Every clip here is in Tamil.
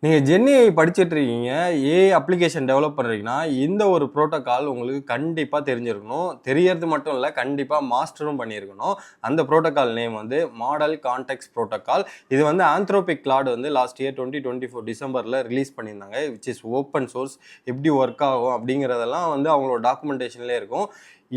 நீங்கள் ஜென்ஏஐ படிச்சுட்டு இருக்கீங்க, ஏஐ அப்ளிகேஷன் டெவலப் பண்ணுறீங்கன்னா இந்த ஒரு ப்ரோட்டோக்கால் உங்களுக்கு கண்டிப்பாக தெரிஞ்சிருக்கணும். தெரியறது மட்டும் இல்லை, கண்டிப்பாக மாஸ்டரும் பண்ணியிருக்கணும். அந்த ப்ரோட்டோக்கால் நேம் வந்து மாடல் கான்டெக்ஸ்ட் ப்ரோட்டோக்கால். இது வந்து ஆந்த்ரோபிக் கிளாட் வந்து லாஸ்ட் இயர் 2024 டிசம்பரில் ரிலீஸ் பண்ணியிருந்தாங்க. Which is open source. எப்படி ஒர்க் ஆகும் அப்படிங்கிறதெல்லாம் வந்து அவங்களோட டாக்குமெண்டேஷன்லேயே இருக்கும்.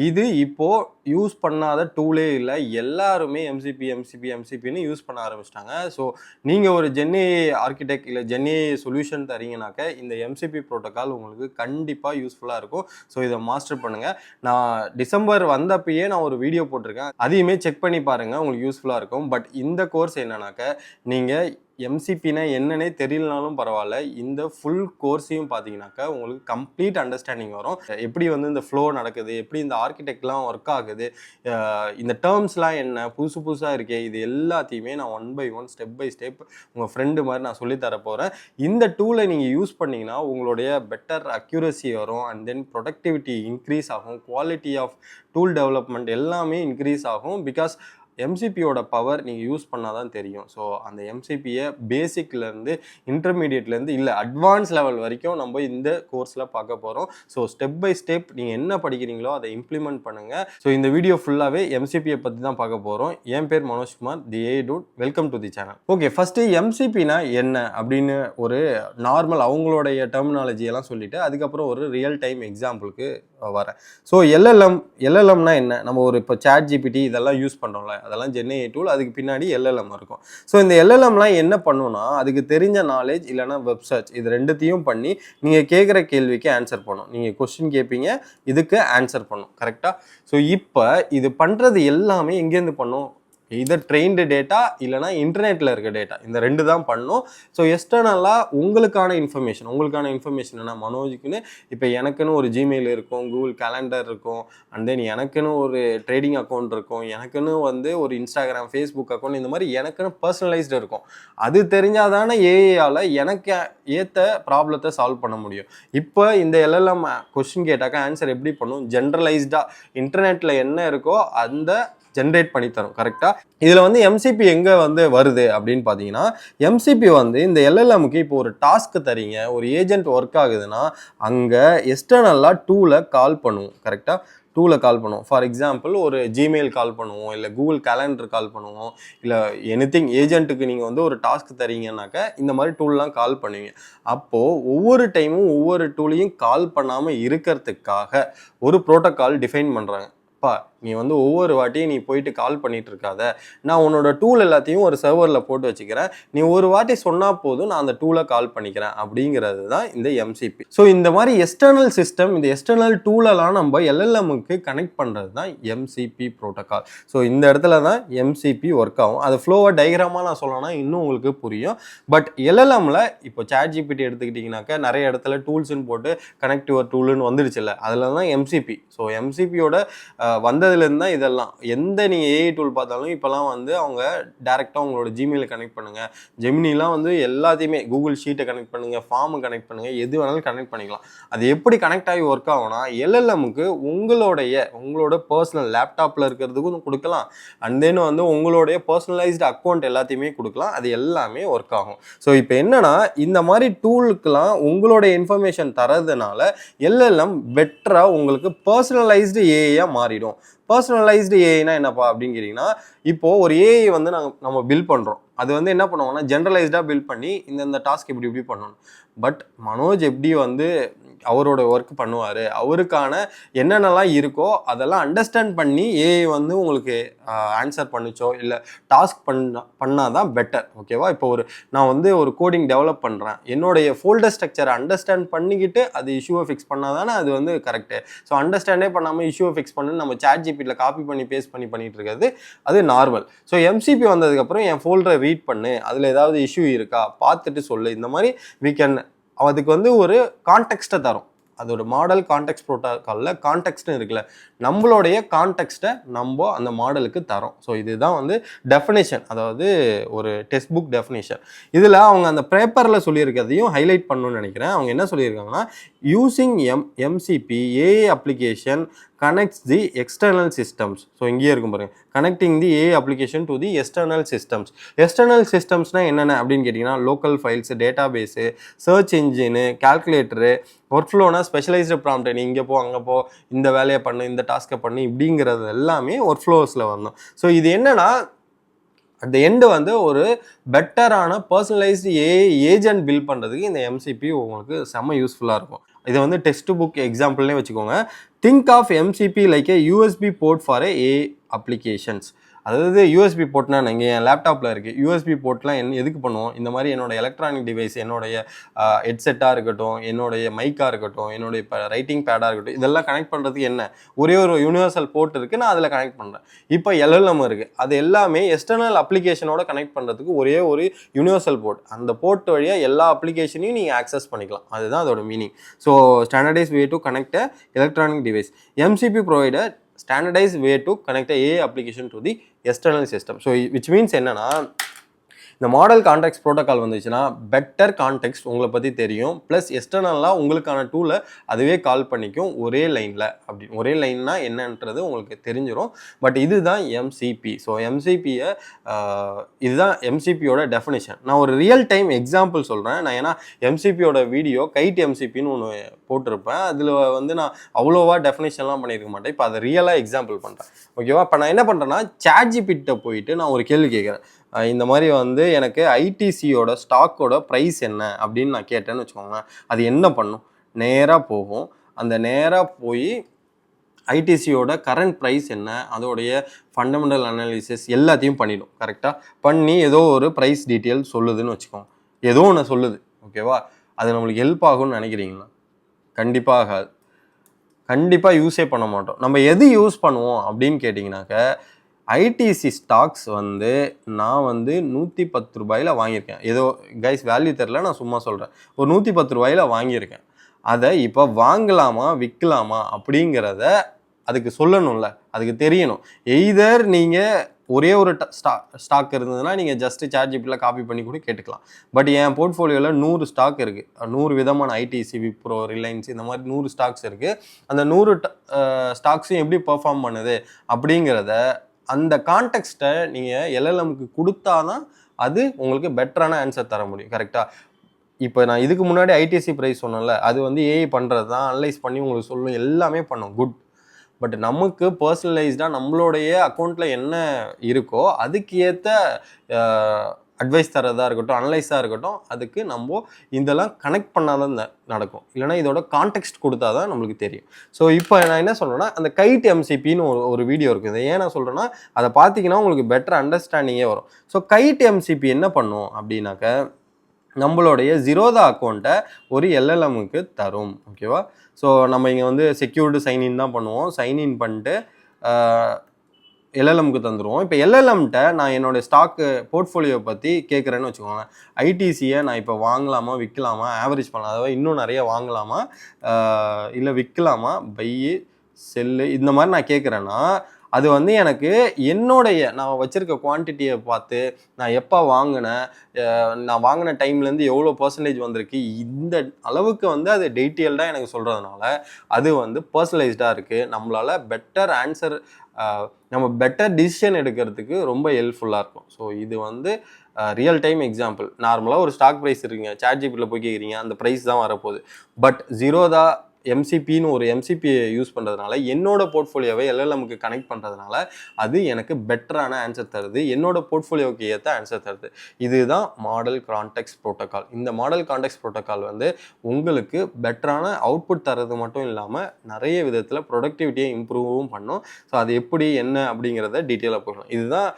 இது இப்போது யூஸ் பண்ணாத டூலே இல்லை, எல்லாருமே எம்சிபின்னு யூஸ் பண்ண ஆரம்பிச்சிட்டாங்க. ஸோ நீங்கள் ஒரு ஜென்ஏஐ ஆர்கிடெக்ட் இல்லை ஜென்ஏஐ சொல்யூஷன் தரீங்கனாக்க இந்த எம்சிபி ப்ரோட்டோக்கால் உங்களுக்கு கண்டிப்பாக யூஸ்ஃபுல்லாக இருக்கும். ஸோ இதை மாஸ்டர் பண்ணுங்கள். நான் டிசம்பர் வந்தப்பயே நான் ஒரு வீடியோ போட்டிருக்கேன், அதையுமே செக் பண்ணி பாருங்கள், உங்களுக்கு யூஸ்ஃபுல்லாக இருக்கும். பட் இந்த கோர்ஸ் என்னன்னாக்க நீங்கள் எம்சிபினா என்னன்னே தெரியலனாலும் பரவாயில்ல, இந்த ஃபுல் கோர்ஸையும் பார்த்தீங்கன்னாக்கா உங்களுக்கு கம்ப்ளீட் அண்டர்ஸ்டாண்டிங் வரும். எப்படி வந்து இந்த ஃப்ளோ நடக்குது, எப்படி இந்த ஆர்கிடெக்ட்லாம் ஒர்க் ஆகுது, இந்த டேர்ம்ஸ்லாம் என்ன புதுசாக இருக்கே, இது எல்லாத்தையுமே நான் 1 by 1 ஸ்டெப் பை ஸ்டெப் உங்கள் ஃப்ரெண்டு மாதிரி நான் சொல்லித்தர போகிறேன். இந்த டூலை நீங்கள் யூஸ் பண்ணிங்கன்னா உங்களுடைய பெட்டர் அக்யூரசி வரும். அண்ட் தென் ப்ரொடக்டிவிட்டி இன்க்ரீஸ் ஆகும். குவாலிட்டி ஆஃப் டூல் டெவலப்மெண்ட் எல்லாமே இன்க்ரீஸ் ஆகும். பிகாஸ் எம்சிபியோட பவர் நீங்கள் யூஸ் பண்ணால் தான் தெரியும். ஸோ அந்த எம்சிபியை பேசிக்லேருந்து இன்டர்மீடியட்லேருந்து இல்லை அட்வான்ஸ் லெவல் வரைக்கும் நம்ம இந்த கோர்ஸில் பார்க்க போகிறோம். ஸோ ஸ்டெப் பை ஸ்டெப் நீங்கள் என்ன படிக்கிறீங்களோ அதை இம்ப்ளிமெண்ட் பண்ணுங்கள். ஸோ இந்த வீடியோ ஃபுல்லாகவே எம்சிபியை பற்றி தான் பார்க்க போகிறோம். என் பேர் Manojkumar, the AI dude. Welcome to the channel. Okay, first எம்சிபினா என்ன அப்படின்னு ஒரு நார்மல் அவங்களுடைய டெர்மினாலஜியெல்லாம் சொல்லிவிட்டு அதுக்கப்புறம் ஒரு ரியல் டைம் எக்ஸாம்பிளுக்கு வரேன். ஸோ எல்எல்எம்னா என்ன? நம்ம ஒரு இப்போ சாட் ஜிபிடி இதெல்லாம் யூஸ் பண்ணுறோம்ல, அதெல்லாம் ஜென்ஏஐ டூல், அதுக்கு பின்னாடி எல்எல்எம் இருக்கும். ஸோ இந்த எல்எல்எம்லாம் என்ன பண்ணுன்னா, அதுக்கு தெரிஞ்ச நாலேஜ் இல்லைனா வெப் சர்ச் இது ரெண்டுத்தையும் பண்ணி நீங்கள் கேட்குற கேள்விக்கு ஆன்சர் பண்ணும். நீங்கள் கொஸ்டின் கேட்பீங்க, இதுக்கு ஆன்சர் பண்ணும். கரெக்டாக? ஸோ இப்போ இது பண்ணுறது எல்லாமே எங்கேருந்து பண்ணும்? இதர் ட்ரெயின்டு டேட்டா இல்லைனா இன்டர்நெட்டில் இருக்க டேட்டா, இந்த ரெண்டு தான் பண்ணும். ஸோ எக்ஸ்டர்னலாக உங்களுக்கான இன்ஃபர்மேஷன் என்ன, மனோஜுக்குன்னு இப்போ எனக்குன்னு ஒரு ஜிமெயில் இருக்கும், கூகுள் கேலண்டர் இருக்கும், அண்ட் தென் எனக்குன்னு ஒரு ட்ரேடிங் அக்கௌண்ட் இருக்கும், எனக்குன்னு வந்து ஒரு இன்ஸ்டாகிராம் ஃபேஸ்புக் அக்கௌண்ட், இந்த மாதிரி எனக்குன்னு பர்சனலைஸ்டு இருக்கும். அது தெரிஞ்சால் தானே ஏஐயால் எனக்கு ஏற்ற ப்ராப்ளத்தை சால்வ் பண்ண முடியும். இப்போ இந்த எல்எல்எம் கொஸ்டின் கேட்டாக்கா ஆன்சர் எப்படி பண்ணும்? ஜென்ரலைஸ்டாக இன்டர்நெட்டில் என்ன இருக்கோ அந்த ஜென்ரேட் பண்ணி தரும். கரெக்டாக? இதில் வந்து எம்சிபி எங்கே வந்து வருது அப்படின்னு பார்த்தீங்கன்னா, எம்சிபி வந்து இந்த எல்எல்எம்க்கு இப்போ ஒரு டாஸ்க்கு தரீங்க, ஒரு ஏஜென்ட் ஒர்க் ஆகுதுன்னா அங்கே எக்ஸ்டர்னலாக டூலை கால் பண்ணுவோம். கரெக்டாக? டூலை கால் பண்ணுவோம். ஃபார் எக்ஸாம்பிள் ஒரு ஜிமெயில் கால் பண்ணுவோம், இல்லை கூகுள் கேலண்டர் கால் பண்ணுவோம், இல்லை எனிதிங் ஏஜென்ட்டுக்கு நீங்கள் வந்து ஒரு டாஸ்க் தரீங்கன்னாக்க இந்த மாதிரி டூல்லாம் கால் பண்ணுவீங்க. அப்போது ஒவ்வொரு டைமும் ஒவ்வொரு டூலையும் கால் பண்ணாமல் இருக்கிறதுக்காக ஒரு ப்ரோட்டோக்கால் டிஃபைன் பண்ணுறாங்க. நீ வந்து ஒவ்வொரு வாட்டியும் நீ போயிட்டு கால் பண்ணிட்டு இருக்காத, நான் உன்னோட டூல் எல்லாத்தையும் ஒரு சர்வரில் போட்டு வச்சுக்கிறேன், நீ ஒரு வாட்டி சொன்னால் போதும், நான் அந்த டூலை கால் பண்ணிக்கிறேன் அப்படிங்கிறது தான் இந்த எம்சிபி. ஸோ இந்த மாதிரி எக்ஸ்டர்னல் சிஸ்டம், இந்த எக்ஸ்டர்னல் டூலெல்லாம் நம்ம எல்எல்எம்முக்கு கனெக்ட் பண்ணுறது தான் எம்சிபி ப்ரோட்டோக்கால். ஸோ இந்த இடத்துல தான் எம்சிபி ஒர்க் ஆகும். அது ஃப்ளோவாக டயக்ராமாக நான் சொல்லணும்னா இன்னும் உங்களுக்கு புரியும். பட் எல்எல்எம்மில் இப்போ சாட் ஜிபிடி எடுத்துக்கிட்டிங்கனாக்கா நிறைய இடத்துல டூல்ஸ்ன்னு போட்டு கனெக்ட் யுவர் டூல்னு வந்துடுச்சுல்ல, அதில் தான் எம்சிபி. ஸோ எம்சிபியோட வந்ததுலேருந்து தான் இதெல்லாம். எந்த நீங்கள் ஏஐ டூல் பார்த்தாலும் இப்போலாம் வந்து அவங்க டேரெக்டாக உங்களோட ஜிமெயிலை கனெக்ட் பண்ணுங்கள், ஜெமினிலாம் வந்து எல்லாத்தையுமே கூகுள் ஷீட்டை கனெக்ட் பண்ணுங்கள், ஃபார்மை கனெக்ட் பண்ணுங்கள், எது வேணாலும் கனெக்ட் பண்ணிக்கலாம். அது எப்படி கனெக்ட் ஆகி ஒர்க் ஆகும்னா, எல்எல்எம்முக்கு உங்களோட பர்சனல் லேப்டாப்பில் இருக்கிறதுக்கும் கொடுக்கலாம், அண்ட் தென் வந்து உங்களுடைய பர்சனலைஸ்டு அக்கௌண்ட் எல்லாத்தையுமே கொடுக்கலாம். அது எல்லாமே ஒர்க் ஆகும். ஸோ இப்போ என்னன்னா, இந்த மாதிரி டூலுக்கெலாம் உங்களோட இன்ஃபர்மேஷன் தரதுனால எல்எல்எம் பெட்டராக உங்களுக்கு பர்சனலைஸ்டு ஏஐயாக மாறிடும். பர்சனலைஸ்டு ஏஐனா என்னப்பா அப்படின்னு கேட்டிங்கன்னா, இப்போது ஒரு ஏஐ வந்து நம்ம பில்ட் பண்ணுறோம். அது வந்து என்ன பண்ணுவாங்கன்னா ஜென்ரலைஸ்டாக பில்ட் பண்ணி இந்த டாஸ்க் இப்படி பண்ணணும். பட் மனோஜ் எப்படி வந்து அவரோட ஒர்க் பண்ணுவார், அவருக்கான என்னென்னலாம் இருக்கோ அதெல்லாம் அண்டர்ஸ்டாண்ட் பண்ணி ஏஐ வந்து உங்களுக்கு ஆன்சர் பண்ணிச்சோ இல்லை டாஸ்க் பண்ணால் தான் பெட்டர். ஓகேவா? இப்போ நான் வந்து ஒரு கோடிங் டெவலப் பண்ணுறேன், என்னுடைய ஃபோல்டர் ஸ்ட்ரக்சரை அண்டர்ஸ்டாண்ட் பண்ணிக்கிட்டு அது இஷ்யூவை ஃபிக்ஸ் பண்ணால் தானே அது வந்து கரெக்டு. ஸோ அண்டர்ஸ்டாண்டே பண்ணாமல் இஷ்யூவை ஃபிக்ஸ் பண்ணி நம்ம சாட் ஜிபிடியில் காப்பி பண்ணி பேஸ்ட் பண்ணிட்டு இருக்கிறது அது நார்மல். ஸோ எம்சிபி வந்ததுக்கப்புறம் என் ஃபோல்டரை ரீட் பண்ணு, அதில் ஏதாவது இஷ்யூ இருக்கா பார்த்துட்டு சொல்லு, இந்த மாதிரி we can அதுக்கு வந்து ஒரு கான்டெக்ஸ்ட்டை தரும். அதோட மாடல் கான்டெக்ஸ்ட் ப்ரோட்டோக்காலில் கான்டெக்ஸ்ட்னு இருக்குல்ல, நம்மளுடைய கான்டெக்ஸ்ட்டை நம்ம அந்த மாடலுக்கு தரோம். ஸோ இதுதான் வந்து டெஃபினேஷன், அதாவது ஒரு டெக்ஸ்ட் புக் டெஃபினேஷன். இதில் அவங்க அந்த பேப்பரில் சொல்லியிருக்கிறதையும் ஹைலைட் பண்ணணும்னு நினைக்கிறேன். அவங்க என்ன சொல்லியிருக்காங்கன்னா, using MCP AI application connects the external systems. So இங்கேயே இருக்கும் பாருங்க, connecting the AI application to the external systems. External சிஸ்டம்ஸ்னால் என்னென்ன அப்படின்னு கேட்டிங்கன்னா, local files, database, search engine, calculator, work ஃப்ளோனா ஸ்பெஷலைஸ்டு ப்ராம்ப்ட், நீ இங்கே போ அங்கே போ, இந்த வேலையை பண்ணு, இந்த டாஸ்க்கை பண்ணு, இப்படிங்கிறது எல்லாமே ஒர்க் ஃப்ளோஸில் வரணும். ஸோ இது என்னன்னா, அட் த எண்டு வந்து ஒரு பெட்டரான பர்சனலைஸ்டு ஏஐ ஏஜென்ட் பில்ட் பண்ணுறதுக்கு இந்த எம்சிபி உங்களுக்கு செம்ம யூஸ்ஃபுல்லாக இருக்கும். இதை வந்து டெக்ஸ்ட் புக் எக்ஸாம்பிள்னே வச்சுக்கோங்க. Think of MCP like a USB port for AI applications. அதாவது யூஎஸ்பி போர்ட்னா இங்கே என் லேப்டாப்பில் இருக்குது. யூஎஸ்பி போர்ட்லாம் எதுக்கு பண்ணுவோம்? இந்த மாதிரி என்னோட எலக்ட்ரானிக் டிவைஸ், என்னுடைய ஹெட்செட்டாக இருக்கட்டும், என்னுடைய மைக்காக இருக்கட்டும், என்னுடைய ரைட்டிங் பேடாக இருக்கட்டும், இதெல்லாம் கனெக்ட் பண்ணுறதுக்கு என்ன, ஒரே ஒரு யூனிவர்சல் போர்ட் இருக்குது, நான் அதில் கனெக்ட் பண்ணுறேன். இப்போ எல்எல்எம் இருக்குது, அது எல்லாமே எக்ஸ்டர்னல் அப்ளிகேஷனோட கனெக்ட் பண்ணுறதுக்கு ஒரே ஒரு யூனிவர்சல் போர்ட். அந்த போர்ட் வழியாக எல்லா அப்ளிகேஷனையும் நீங்கள் ஆக்சஸ் பண்ணிக்கலாம். அதுதான் அதோட meaning. So standardise way to connect electronic device. MCB provider standardized way to connect a AI application to the external system. So which means என்னன்னா, இந்த மாடல் கான்டெக்ஸ்ட் ப்ரோட்டோகால் வந்துச்சுன்னா பெட்டர் கான்டெக்ஸ்ட் உங்களை பற்றி தெரியும், ப்ளஸ் எக்ஸ்டர்னலாக உங்களுக்கான டூலை அதுவே கால் பண்ணிக்கும் ஒரே லைனில். அப்படி ஒரே லைன்னா என்னன்றது உங்களுக்கு தெரிஞ்சிடும். பட் இதுதான் எம்சிபி. ஸோ எம்சிபியை இதுதான் எம்சிபியோட டெஃபினேஷன். நான் ஒரு ரியல் டைம் எக்ஸாம்பிள் சொல்கிறேன். நான் ஏன்னா எம்சிபியோட வீடியோ கைட் எம்சிபின்னு ஒன்று போட்டிருப்பேன். அதில் வந்து நான் அவ்வளோவா டெஃபினேஷன்லாம் பண்ணியிருக்க மாட்டேன். இப்போ அதை ரியலாக எக்ஸாம்பிள் பண்ணுறேன். ஓகேவா? இப்போ நான் என்ன பண்ணுறேன்னா, சாட்ஜிபிட்ட போயிட்டு நான் ஒரு கேள்வி கேட்குறேன். இந்த மாதிரி வந்து எனக்கு ஐடிசியோட ஸ்டாக்கோட ப்ரைஸ் என்ன அப்படின்னு நான் கேட்டேன்னு வச்சுக்கோங்களேன். அது என்ன பண்ணும்? நேராக போகும். அந்த நேராக போய் ஐடிசியோட கரண்ட் ப்ரைஸ் என்ன, அதோடைய ஃபண்டமெண்டல் அனாலிசிஸ் எல்லாத்தையும் பண்ணிடும். கரெக்டாக பண்ணி ஏதோ ஒரு ப்ரைஸ் டீட்டெயில் சொல்லுதுன்னு வச்சுக்கோங்க. ஏதோ ஒன்று சொல்லுது. ஓகேவா? அது நம்மளுக்கு ஹெல்ப் ஆகும்னு நினைக்கிறீங்களா? கண்டிப்பாக ஆகாது. கண்டிப்பாக யூஸே பண்ண மாட்டோம். நம்ம எது யூஸ் பண்ணுவோம் அப்படின்னு கேட்டிங்கனாக்க, ஐடிசி ஸ்டாக்ஸ் வந்து நான் வந்து 110 ரூபாயில் வாங்கியிருக்கேன். ஏதோ கைஸ் வேல்யூ தெரில, நான் சும்மா சொல்கிறேன். ஒரு 110 ரூபாயில் வாங்கியிருக்கேன். அதை இப்போ வாங்கலாமா விற்கலாமா அப்படிங்கிறத அதுக்கு சொல்லணும்ல, அதுக்கு தெரியணும். எய்தர் நீங்கள் ஒரே ஒரு ஸ்டாக் இருந்ததுன்னா நீங்கள் ஜஸ்ட்டு சாட்ஜிபிட்டியில் காப்பி பண்ணி கூட கேட்டுக்கலாம். பட் என் போர்ட்ஃபோலியோவில் 100 ஸ்டாக் இருக்குது. 100 விதமான ஐடிசி, விப்ரோ, ரிலையன்ஸ், இந்த மாதிரி 100 ஸ்டாக்ஸ் இருக்குது. அந்த 100 ஸ்டாக்ஸையும் எப்படி பெர்ஃபார்ம் பண்ணுது அப்படிங்கிறத, அந்த கான்டெக்ஸ்ட்டை நீங்கள் எல்எல்எம்க்கு கொடுத்தா தான் அது உங்களுக்கு பெட்டரான ஆன்சர் தர முடியும். கரெக்டாக? இப்போ நான் இதுக்கு முன்னாடி ஐடிசி ப்ரைஸ் சொன்னேன்ல, அது வந்து ஏஐ பண்ணுறது தான், அனலைஸ் பண்ணி உங்களுக்கு சொல்லும், எல்லாமே பண்ணும். குட். பட் நமக்கு பர்சனலைஸ்டாக நம்மளுடைய அக்கௌண்ட்டில் என்ன இருக்கோ அதுக்கு ஏற்ற அட்வைஸ் தரதாக இருக்கட்டும், அனலைஸாக இருக்கட்டும், அதுக்கு நம்ம இதெல்லாம் கனெக்ட் பண்ணால் தான் நடக்கும். இல்லைனா இதோட கான்டெக்ஸ்ட் கொடுத்தா தான் நம்மளுக்கு தெரியும். ஸோ இப்போ நான் என்ன சொல்கிறேன்னா, அந்த கைட் எம்சிபின்னு ஒரு வீடியோ இருக்குது. இதை ஏன் நான் சொல்கிறேன்னா, அதை பார்த்தீங்கன்னா உங்களுக்கு பெட்டர் அண்டர்ஸ்டாண்டிங்கே வரும். ஸோ கைட் எம்சிபி என்ன பண்ணும் அப்படின்னாக்க, நம்மளுடைய ஜீரோதா அக்கௌண்ட்டை ஒரு எல்எல்எம்முக்கு தரும். ஓகேவா? ஸோ நம்ம இங்கே வந்து செக்யூர்டு சைன்இன் தான் பண்ணுவோம். சைன்இன் பண்ணிட்டு எல்எல்எம்க்கு தந்துடுவோம். இப்போ எல்எல்எம்கிட்ட நான் என்னோடய ஸ்டாக்கு போர்ட்ஃபோலியோ பற்றி கேட்குறேன்னு வச்சுக்கோங்க. ஐடிசியை நான் இப்போ வாங்கலாமா விற்கலாமா, ஆவரேஜ் பண்ணலாம், அதாவது இன்னும் நிறைய வாங்கலாமா இல்லை விற்கலாமா, பையு செல்லு, இந்த மாதிரி நான் கேட்குறேன்னா, அது வந்து எனக்கு என்னுடைய நான் வச்சுருக்க குவான்டிட்டியை பார்த்து, நான் எப்போ வாங்கினேன், நான் வாங்கின டைம்லேருந்து எவ்வளோ பர்சன்டேஜ் வந்திருக்கு, இந்த அளவுக்கு வந்து அது டீட்டெயில்டாக எனக்கு சொல்கிறதுனால அது வந்து பர்சனலைஸ்டாக இருக்குது. நம்மளால் பெட்டர் ஆன்சர், நம்ம பெட்டர் டிசிஷன் எடுக்கிறதுக்கு ரொம்ப ஹெல்ப்ஃபுல்லாக இருக்கும். ஸோ இது வந்து ரியல் டைம் எக்ஸாம்பிள். நார்மலாக ஒரு ஸ்டாக் ப்ரைஸ் இருக்குங்க, சாட்ஜிபிட்டியில் போய் கேட்குறீங்க, அந்த ப்ரைஸ் தான் வரப்போகுது. பட் ஜீரோதா எம்சிபின்னு ஒரு எம்சிபியை யூஸ் பண்ணுறதுனால, என்னோட போர்ட்ஃபோலியோவை எல்எல்எம்க்கு கனெக்ட் பண்ணுறதுனால அது எனக்கு பெட்டரான ஆன்சர் தருது, என்னோட போர்ட்ஃபோலியோவுக்கு ஏற்ற ஆன்சர் தருது. இதுதான் மாடல் கான்டெக்ஸ்ட் ப்ரோட்டோகால். இந்த மாடல் கான்டெக்ஸ்ட் ப்ரோட்டோகால் வந்து உங்களுக்கு பெட்டரான அவுட்புட் தரது மட்டும் இல்லாமல் நிறைய விதத்தில் ப்ரொடக்டிவிட்டியை இம்ப்ரூவும் பண்ணும். ஸோ அது எப்படி என்ன அப்படிங்கிறத டீட்டெயிலாக போகலாம். இதுதான்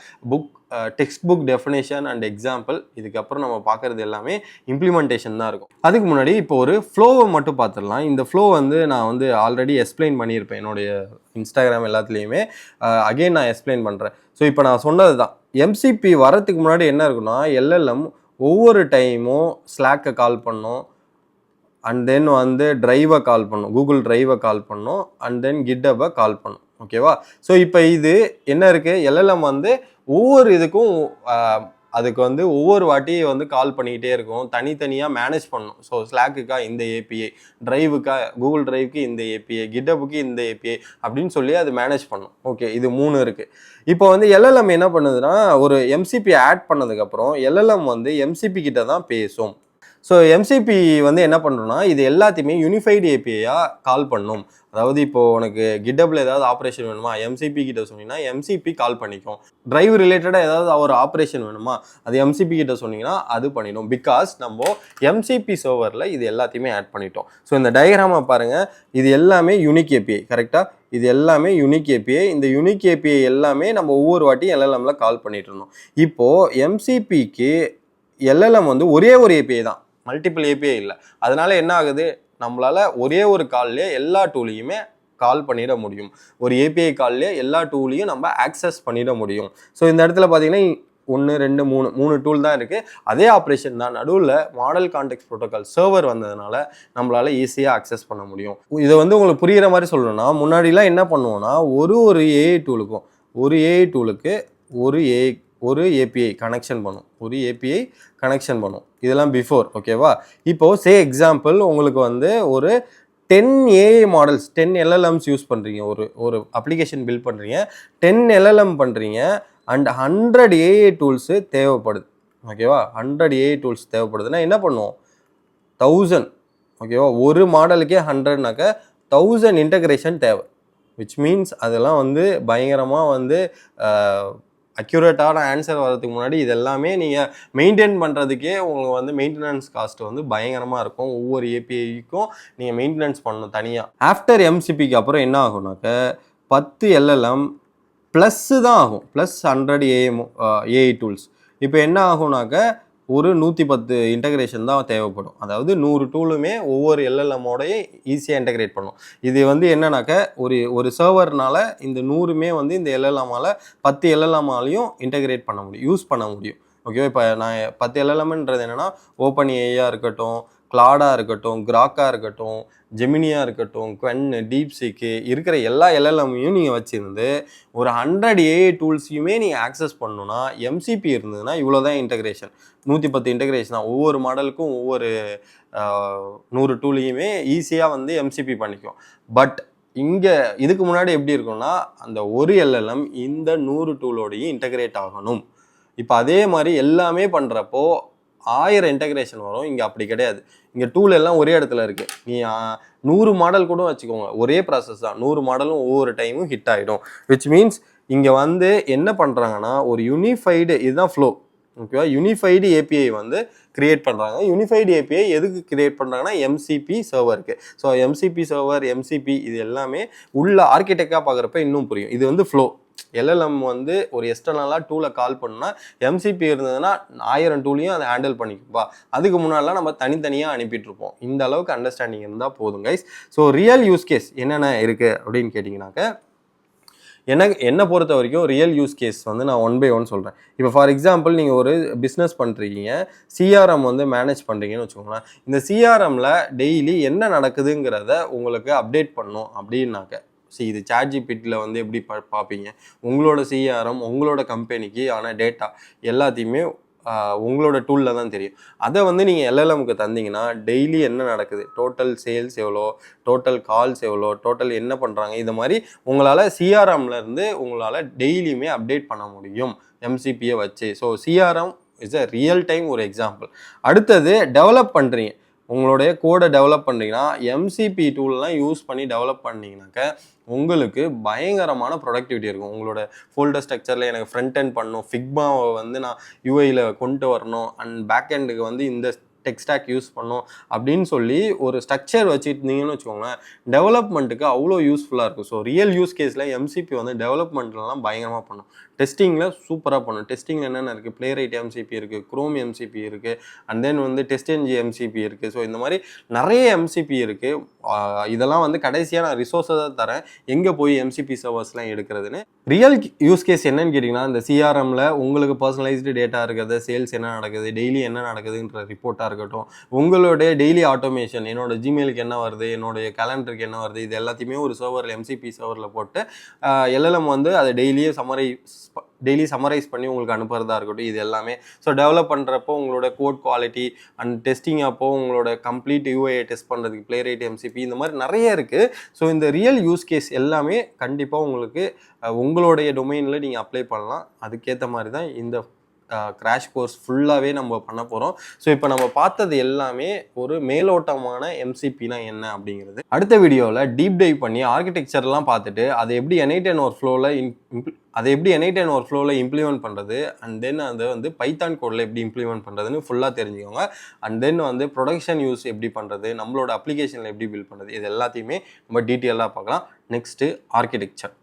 text book definition and example. இதுக்கப்புறம் நம்ம பார்க்குறது எல்லாமே இம்ப்ளிமெண்டேஷன் தான் இருக்கும். அதுக்கு முன்னாடி இப்போ ஒரு ஃப்ளோவை மட்டும் பார்த்துடலாம். இந்த ஃப்ளோ வந்து நான் வந்து ஆல்ரெடி எக்ஸ்பிளைன் பண்ணியிருப்பேன் என்னுடைய இன்ஸ்டாகிராம் எல்லாத்துலேயுமே. அகெயின் நான் எக்ஸ்பிளைன் பண்ணுறேன். ஸோ இப்போ நான் சொன்னது தான், எம்சிபி வரத்துக்கு முன்னாடி என்ன இருக்குன்னா, எல்எல்எம் ஒவ்வொரு டைமும் ஸ்லாக்கை கால் பண்ணோம், அண்ட் தென் வந்து ட்ரைவை கால் பண்ணும், கூகுள் ட்ரைவை கால் பண்ணும், அண்ட் தென் கிட்டப்பை கால் பண்ணும். ஓகேவா? ஸோ இப்போ இது என்ன இருக்குது, எல்எல்எம் வந்து ஒவ்வொரு இதுக்கும் அதுக்கு வந்து ஒவ்வொரு வாட்டி வந்து கால் பண்ணிக்கிட்டே இருக்கும், தனித்தனியாக மேனேஜ் பண்ணணும். ஸோ ஸ்லாக்குக்கா இந்த ஏபிஐ, டிரைவுக்கா கூகுள் டிரைவுக்கு இந்த ஏபிஐ, கிட்டப்புக்கு இந்த ஏபிஐ அப்படின்னு சொல்லி அது மேனேஜ் பண்ணும். ஓகே, இது 3 இருக்குது. இப்போ வந்து எல்எல்எம் என்ன பண்ணுதுன்னா, ஒரு எம்சிபி ஆட் பண்ணதுக்கப்புறம் எல்எல்எம் வந்து எம்சிபி கிட்ட தான் பேசும். ஸோ எம்சிபி வந்து என்ன பண்ணுறோம்னா, இது எல்லாத்தையுமே யூனிஃபைடு ஏபிஐயாக கால் பண்ணும். அதாவது இப்போது உனக்கு கிட்டப்பில் ஏதாவது ஆப்ரேஷன் வேணுமா, எம்சிபி கிட்ட சொன்னீங்கன்னா எம்சிபி கால் பண்ணிக்கும். டிரைவ் ரிலேட்டடாக ஏதாவது ஒரு ஆப்ரேஷன் வேணுமா, அது எம்சிபி கிட்ட சொன்னீங்கன்னா அது பண்ணிடும். பிகாஸ் நம்ம எம்சிபி சர்வரில் இது எல்லாத்தையுமே ஆட் பண்ணிட்டோம். ஸோ இந்த டயக்ராமை பாருங்கள், இது எல்லாமே யூனிக் ஏபிஐ. கரெக்டாக, இது எல்லாமே யூனிக் ஏபிஐ. இந்த யூனிக் ஏபிஐ எல்லாமே நம்ம ஒவ்வொரு வாட்டியும் எல்எல்எம்ல கால் பண்ணிட்டு இருந்தோம். இப்போது எம்சிபிக்கு எல்எல்எம் வந்து ஒரே ஒரு ஏபிஐ தான், மல்டிபிள் ஏபிஐ இல்லை. அதனால என்ன ஆகுது, நம்மளால ஒரே ஒரு கால்லே எல்லா டூலையுமே கால் பண்ணிட முடியும். ஒரு ஏபிஐ கால்லே எல்லா டூலையும் நம்ம ஆக்சஸ் பண்ணிட முடியும். ஸோ இந்த இடத்துல பார்த்தீங்கன்னா 1 2 3 டூல் தான் இருக்குது. அதே ஆப்ரேஷன் தான். நடுவில் மாடல் கான்டெக்ஸ்ட் ப்ரோட்டோகால் சர்வர் வந்ததுனால நம்மளால ஈஸியாக ஆக்சஸ் பண்ண முடியும். இதை வந்து உங்களுக்கு புரிகிற மாதிரி சொல்லணும்னா, முன்னாடிலாம் என்ன பண்ணுவோம்னா, ஒரு ஏஐ டூலுக்கும் ஒரு ஏபிஐ கனெக்ஷன் பண்ணும். ஒரு ஏபிஐ கனெக்ஷன் பண்ணும். இதெல்லாம் பிஃபோர். ஓகேவா? இப்போது எக்ஸாம்பிள் உங்களுக்கு வந்து ஒரு 10 ஏஐ மாடல்ஸ், 10 எல்எல்எம்ஸ் யூஸ் பண்ணுறீங்க. ஒரு அப்ளிகேஷன் பில்ட் பண்ணுறீங்க, 10 எல்எல்எம் பண்ணுறீங்க அண்ட் 100 ஏஐ டூல்ஸு தேவைப்படுது. ஓகேவா? 100 ஏஐ டூல்ஸ் தேவைப்படுதுன்னா என்ன பண்ணுவோம்? 1000. ஓகேவா? ஒரு மாடலுக்கே 100னாக்க 1000 இன்டகிரேஷன் தேவை. விச் மீன்ஸ் அதெல்லாம் வந்து பயங்கரமாக வந்து அக்யூரேட்டான ஆன்சர் வர்றதுக்கு முன்னாடி இதெல்லாமே நீங்கள் மெயின்டைன் பண்ணுறதுக்கே உங்களுக்கு வந்து மெயின்டெனன்ஸ் காஸ்ட் வந்து பயங்கரமாக இருக்கும். ஒவ்வொரு ஏபிஐக்கும் நீங்கள் மெயின்டெனன்ஸ் பண்ணணும் தனியாக. ஆஃப்டர் எம்சிபிக்கு அப்புறம் என்ன ஆகும்னாக்க 10 எல்எல்எம் ப்ளஸ்ஸு தான் ஆகும், ப்ளஸ் 100 ஏஐ டூல்ஸ். இப்போ என்ன ஆகும்னாக்க ஒரு 110 இன்டகிரேஷன் தான் தேவைப்படும். அதாவது 100 டூலுமே ஒவ்வொரு எல்எல்எம்மோடையே ஈஸியாக இன்டகிரேட் பண்ணும். இது வந்து என்னன்னாக்க ஒரு சர்வர்னால இந்த 100மே வந்து இந்த எல்எல்எம்மால் 10 எல்எல்எம்மாலையும் இன்டகிரேட் பண்ண முடியும், யூஸ் பண்ண முடியும். ஓகேவா? இப்போ நான் 10 எல்எல்எம்ன்றது என்னென்னா, ஓப்பன் ஏஐயாக இருக்கட்டும், கிளாடாக இருக்கட்டும், கிராக்காக இருக்கட்டும், ஜெமினியாக இருக்கட்டும், குவென், டீப்சீக்கு இருக்கிற எல்லா எல்எல்எம்மையும் நீங்கள் வச்சுருந்து ஒரு 100 ஏஐ டூல்ஸையுமே நீங்கள் ஆக்சஸ் பண்ணணுன்னா எம்சிபி இருந்ததுன்னா இவ்வளோ தான் இன்டகிரேஷன். 110 இன்டகிரேஷன் தான். ஒவ்வொரு மாடலுக்கும் ஒவ்வொரு 100 டூலையுமே ஈஸியாக வந்து எம்சிபி பண்ணிக்கும். பட் இங்கே இதுக்கு முன்னாடி எப்படி இருக்கும்னா, அந்த ஒரு எல்எல்எம் இந்த 100 டூலோடையும் இன்டகிரேட் ஆகணும். இப்போ அதே மாதிரி எல்லாமே பண்ணுறப்போ 1000 இன்டகிரேஷன் வரும். இங்கே அப்படி கிடையாது. இங்கே டூல் எல்லாம் ஒரே இடத்துல இருக்குது. நீ 100 மாடல் கூட வச்சுக்கோங்க, ஒரே ப்ராசஸ் தான். 100 மாடலும் ஒவ்வொரு டைமும் ஹிட் ஆகிடும். விச் மீன்ஸ் இங்கே வந்து என்ன பண்ணுறாங்கன்னா, ஒரு யூனிஃபைடு, இதுதான் ஃப்ளோ. ஓகேவா? யூனிஃபைடு ஏபிஐ வந்து கிரியேட் பண்ணுறாங்க. யூனிஃபைடு ஏபிஐ எதுக்கு கிரியேட் பண்ணுறாங்கன்னா, எம்சிபி சர்வருக்கு. ஸோ எம்சிபி சர்வர், எம்சிபி இது எல்லாமே உள்ள ஆர்கிடெக்டாக பார்க்குறப்ப இன்னும் புரியும். இது வந்து ஃப்ளோ. எல்எல்எம் வந்து ஒரு எக்ஸ்டர்னலாக டூலை கால் பண்ணா, எம்சிபி இருந்ததுன்னா 1000 டூலையும் அதை ஹேண்டில் பண்ணிக்குப்பா. அதுக்கு முன்னாடிலாம் நம்ம தனித்தனியாக அனுப்பிட்டு இருப்போம். இந்த அளவுக்கு அண்டர்ஸ்டாண்டிங் இருந்தால் போதும் guys. So real use case என்னென்ன இருக்குது அப்படின்னு கேட்டிங்கனாக்க, என்னை பொறுத்த வரைக்கும் ரியல் யூஸ் கேஸ் வந்து நான் 1 by 1 சொல்கிறேன். இப்போ ஃபார் எக்ஸாம்பிள் நீங்கள் ஒரு பிஸ்னஸ் பண்ணுறீங்க, சிஆர்எம் வந்து மேனேஜ் பண்ணுறீங்கன்னு வச்சுக்கோங்களேன். இந்த சிஆர்எம்மில் டெய்லி என்ன நடக்குதுங்கிறத உங்களுக்கு அப்டேட் பண்ணணும் அப்படின்னாக்க, இது சாட்ஜிபிட்டியில் வந்து எப்படி பார்ப்பீங்க, உங்களோட சிஆர்எம் உங்களோட கம்பெனிக்கு ஆன டேட்டா எல்லாத்தையுமே உங்களோட டூலில் தான் தெரியும். அதை வந்து நீங்கள் எல்எல்எம்க்கு தந்தீங்கன்னா டெய்லி என்ன நடக்குது, டோட்டல் சேல்ஸ் எவ்வளோ, டோட்டல் கால்ஸ் எவ்வளோ, டோட்டல் என்ன பண்ணுறாங்க, இது மாதிரி உங்களால் சிஆர்எம்லேருந்து உங்களால் டெய்லியுமே அப்டேட் பண்ண முடியும் எம்சிபியை வச்சு. So CRM is a real time ஒரு எக்ஸாம்பிள். அடுத்தது டெவலப் பண்ணுறீங்க, உங்களுடைய கோடை டெவலப் பண்ணுறீங்கன்னா எம்சிபி டூல்லாம் யூஸ் பண்ணி டெவலப் பண்ணிங்கனாக்க உங்களுக்கு பயங்கரமான ப்ரொடக்டிவிட்டி இருக்கும். உங்களோட ஃபோல்டர் ஸ்ட்ரக்சரில் எனக்கு ஃப்ரண்ட் எண்ட் பண்ணணும், ஃபிக்மாவை வந்து நான் யூஐயில் கொண்டு வரணும், அண்ட் பேக் எண்டுக்கு வந்து இந்த டெக் ஸ்டாக் யூஸ் பண்ணோம் அப்படின்னு சொல்லி ஒரு ஸ்ட்ரக்சர் வச்சுருந்தீங்கன்னு வச்சுக்கோங்களேன், டெவலப்மெண்ட்டுக்கு அவ்வளோ யூஸ்ஃபுல்லாக இருக்கும். ஸோ ரியல் யூஸ் கேஸில் எம்சிபி வந்து டெவலப்மெண்ட்லாம் பயங்கரமாக பண்ணும். டெஸ்டிங்கில் சூப்பராக பண்ணும். டெஸ்டிங்கில் என்னென்ன இருக்குது, பிளே ரைட் எம்சிபி இருக்குது, குரோம் எம்சிபி இருக்குது, அண்ட் தென் வந்து டெஸ்ட்என்ஜி எம்சிபி இருக்குது. ஸோ இந்த மாதிரி நிறைய எம்சிபி இருக்குது. இதெல்லாம் வந்து கடைசியாக நான் ரிசோர்ஸை தான் தரேன், எங்கே போய் எம்சிபி சர்வர்ஸ்லாம் எடுக்கிறதுன்னு. ரியல் யூஸ் கேஸ் என்னன்னு கேட்டிங்கன்னா, இந்த சிஆர்எம்மில் உங்களுக்கு பர்சனலைஸ்டு டேட்டா இருக்கிறது, சேல்ஸ் என்ன நடக்குது, டெய்லி என்ன நடக்குதுன்ற ரிப்போர்ட்டாக இருக்கட்டும், உங்களுடைய டெய்லி ஆட்டோமேஷன், என்னோட ஜிமெயிலுக்கு என்ன வருது, என்னுடைய கேலண்டருக்கு என்ன வருது, இது எல்லாத்தையுமே ஒரு சர்வரில் எம்சிபி சர்வரில் போட்டு எல்எல்எம் வந்து அதை டெய்லியே டெய்லி சம்மரைஸ் பண்ணி உங்களுக்கு அனுப்புறதா இருக்கட்டும், இது எல்லாமே. ஸோ டெவலப் பண்ணுறப்போ உங்களோட கோட் குவாலிட்டி அண்ட் டெஸ்டிங் அப்போ உங்களோட கம்ப்ளீட் யூஐ டெஸ்ட் பண்ணுறதுக்கு பிளேரைட் எம்சிபி இந்த மாதிரி நிறைய இருக்குது. ஸோ இந்த ரியல் யூஸ் கேஸ் எல்லாமே கண்டிப்பாக உங்களுக்கு உங்களுடைய டொமைனில் நீங்கள் அப்ளை பண்ணலாம். அதுக்கேற்ற மாதிரி தான் இந்த கிராஷ் கோர்ஸ் ஃபுல்லாகவே நம்ம பண்ண போகிறோம். ஸோ இப்போ நம்ம பார்த்தது எல்லாமே ஒரு மேலோட்டமான எம்சிபினா என்ன அப்படிங்கிறது. அடுத்த வீடியோவில் டீப் டைவ் பண்ணி ஆர்கிடெக்சர்லாம் பார்த்துட்டு அதை எப்படி N8N Overflowவில் இம்ப்ளிமெண்ட் பண்ணுறது, அண்ட் தென் அதை வந்து பைத்தான் கோடில் எப்படி இம்ப்ளிமெண்ட் பண்ணுறதுன்னு ஃபுல்லாக தெரிஞ்சுக்கோங்க. அண்ட் தென் வந்து ப்ரொடக்ஷன் யூஸ் எப்படி பண்ணுறது, நம்மளோட அப்ளிகேஷனில் எப்படி பில்ட் பண்ணுறது, இது எல்லாத்தையுமே நம்ம டீட்டெயிலாக பார்க்கலாம். Next architecture.